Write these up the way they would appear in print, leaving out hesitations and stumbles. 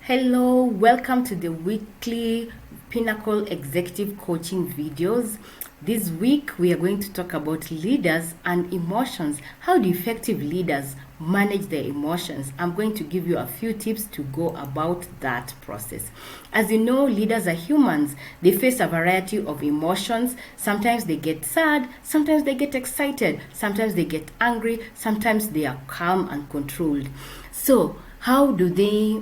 Hello, welcome to the weekly Pinnacle Executive Coaching videos. This week we are going to talk about leaders and emotions. How do effective leaders manage their emotions? I'm going to give you a few tips to go about that process. As you know, leaders are humans. They face a variety of emotions. Sometimes they get sad, sometimes they get excited, sometimes they get angry, sometimes they are calm and controlled. So, how do they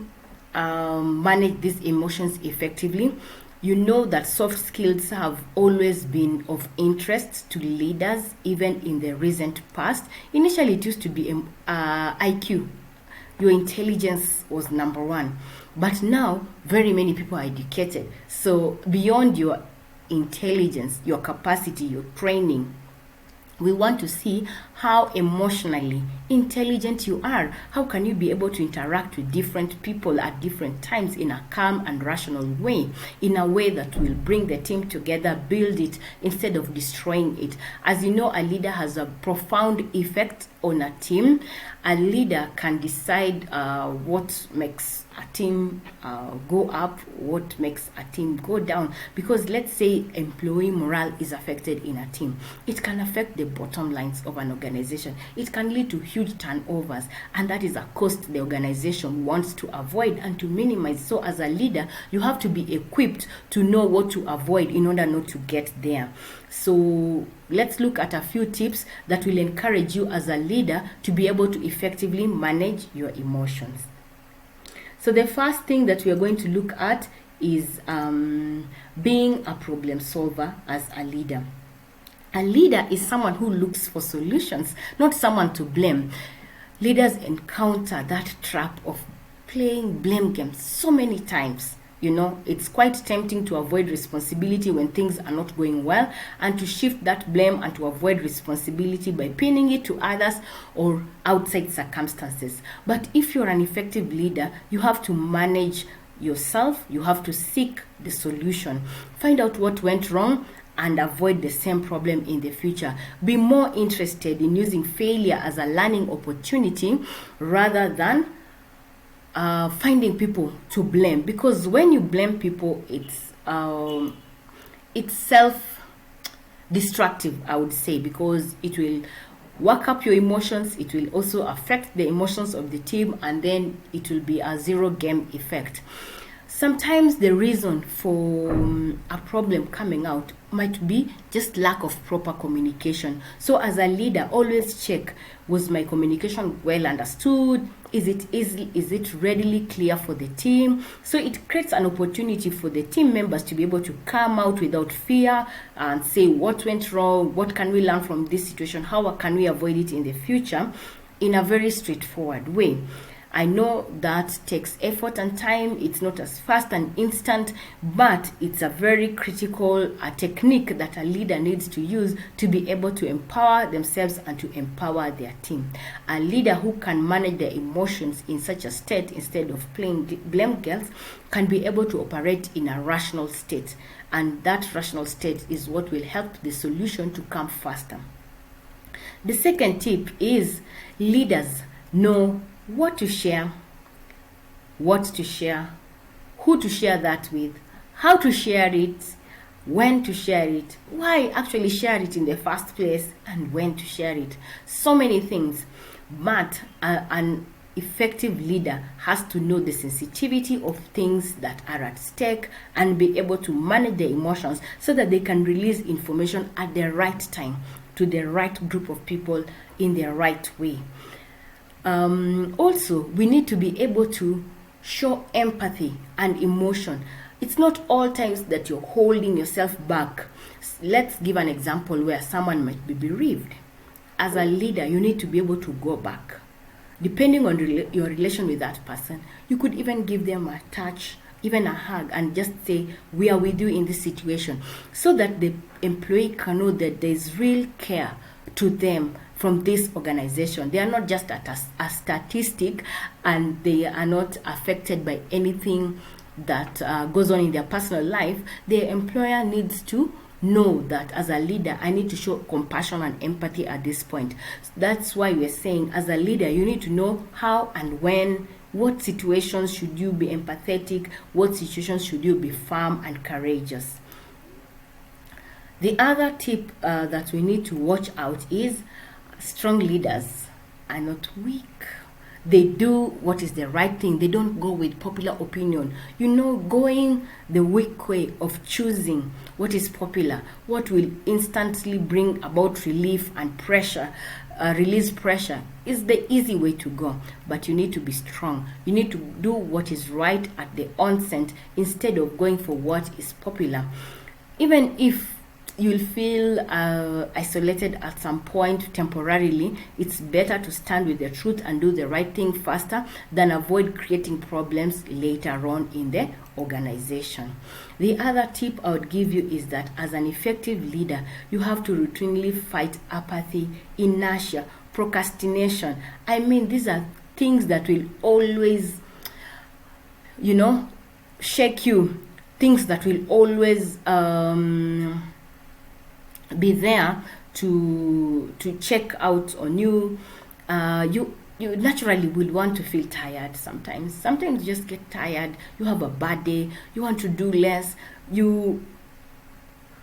manage these emotions effectively? You know that soft skills have always been of interest to leaders, even in the recent past. Initially, it used to be IQ. Your intelligence was number one. But now, very many people are educated. So, beyond your intelligence, your capacity, your training, we want to see how emotionally intelligent you are. How can you be able to interact with different people at different times in a calm and rational way, in a way that will bring the team together, build it instead of destroying it. As you know, a leader has a profound effect on a team. A leader can decide what makes a team go up, what makes a team go down. Because let's say employee morale is affected in a team, it can affect the bottom lines of an organization. It can lead to huge turnovers, and that is a cost the organization wants to avoid and to minimize. So as a leader, you have to be equipped to know what to avoid in order not to get there. So let's look at a few tips that will encourage you as a leader to be able to effectively manage your emotions. So the first thing that we are going to look at is being a problem solver as a leader. A leader is someone who looks for solutions, not someone to blame. Leaders encounter that trap of playing blame games so many times. You know, it's quite tempting to avoid responsibility when things are not going well, and to shift that blame and to avoid responsibility by pinning it to others or outside circumstances. But if you're an effective leader, you have to manage yourself. You have to seek the solution. Find out what went wrong and avoid the same problem in the future. Be more interested in using failure as a learning opportunity rather than finding people to blame. Because when you blame people, it's self-destructive, I would say, because it will work up your emotions. It will also affect the emotions of the team, and then it will be a zero game effect. Sometimes the reason for a problem coming out might be just lack of proper communication. So as a leader, always check, was my communication well understood? Is it readily clear for the team? So it creates an opportunity for the team members to be able to come out without fear and say what went wrong, what can we learn from this situation, how can we avoid it in the future, in a very straightforward way. I know that takes effort and time. It's not as fast and instant, but it's a very critical technique that a leader needs to use to be able to empower themselves and to empower their team. A leader who can manage their emotions in such a state instead of playing blame games can be able to operate in a rational state, and that rational state is what will help the solution to come faster. The second tip is leaders know what to share, who to share that with, how to share it, when to share it, why actually share it in the first place, and when to share it. So many things. But an effective leader has to know the sensitivity of things that are at stake and be able to manage their emotions so that they can release information at the right time to the right group of people in the right way. Also, we need to be able to show empathy and emotion. It's not all times that you're holding yourself back. Let's give an example where someone might be bereaved. As a leader, you need to be able to go back. Depending on your relation with that person, you could even give them a touch, even a hug, and just say, we are with you in this situation, so that the employee can know that there's real care to them from this organization. They are not just a statistic, and they are not affected by anything that goes on in their personal life. Their employer needs to know that as a leader, I need to show compassion and empathy at this point. That's why we're saying, as a leader, you need to know how and when What situations should you be empathetic? What situations should you be firm and courageous? The other tip that we need to watch out is strong leaders are not weak. They do what is the right thing. They don't go with popular opinion. Going the weak way of choosing what is popular, what will instantly bring about relief and pressure, release pressure, is the easy way to go. But you need to be strong. You need to do what is right at the onset instead of going for what is popular. Even if you'll feel isolated at some point temporarily, it's better to stand with the truth and do the right thing faster than avoid creating problems later on in the organization. The other tip I would give you is that as an effective leader, you have to routinely fight apathy, inertia, procrastination. These are things that will always, shake you, things that will always be there to check out on you. You naturally will want to feel tired sometimes. You just get tired. You have a bad day. You want to do less. You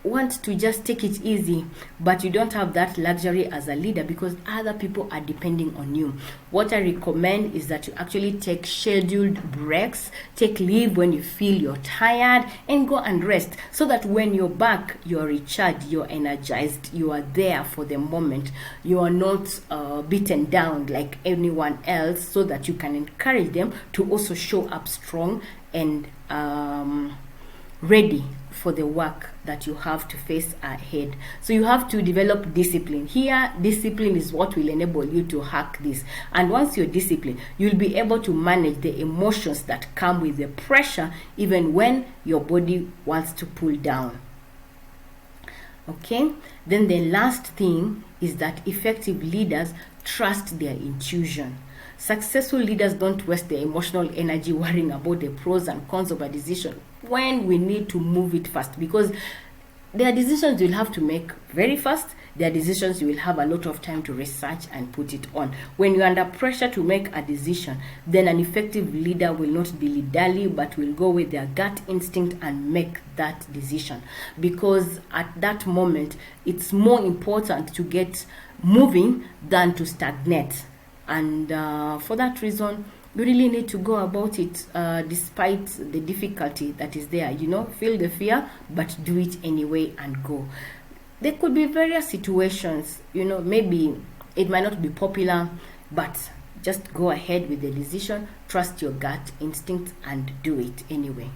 want to just take it easy, but you don't have that luxury as a leader because other people are depending on you. What I recommend is that you actually take scheduled breaks, take leave when you feel you're tired, and go and rest, so that when you're back, you're recharged, you're energized, you are there for the moment. You are not beaten down like anyone else, so that you can encourage them to also show up strong and ready for the work that you have to face ahead. So you have to develop discipline. Here, discipline is what will enable you to hack this. And once you're disciplined, you'll be able to manage the emotions that come with the pressure, even when your body wants to pull down. Okay? Then the last thing is that effective leaders trust their intuition. Successful leaders don't waste their emotional energy worrying about the pros and cons of a decision when we need to move it fast, because there are decisions you'll have to make very fast. There are decisions you will have a lot of time to research and put it on. When you're under pressure to make a decision, then an effective leader will not dilly-dally, but will go with their gut instinct and make that decision. Because at that moment, it's more important to get moving than to stagnate. And for that reason, you really need to go about it despite the difficulty that is there. Feel the fear, but do it anyway and go. There could be various situations, maybe it might not be popular, but just go ahead with the decision, trust your gut instinct, and do it anyway.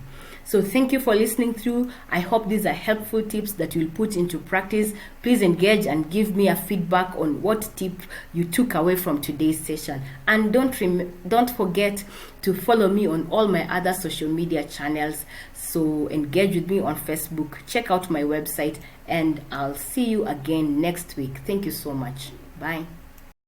So thank you for listening through. I hope these are helpful tips that you'll put into practice. Please engage and give me a feedback on what tip you took away from today's session. And don't forget to follow me on all my other social media channels. So engage with me on Facebook. Check out my website, and I'll see you again next week. Thank you so much. Bye.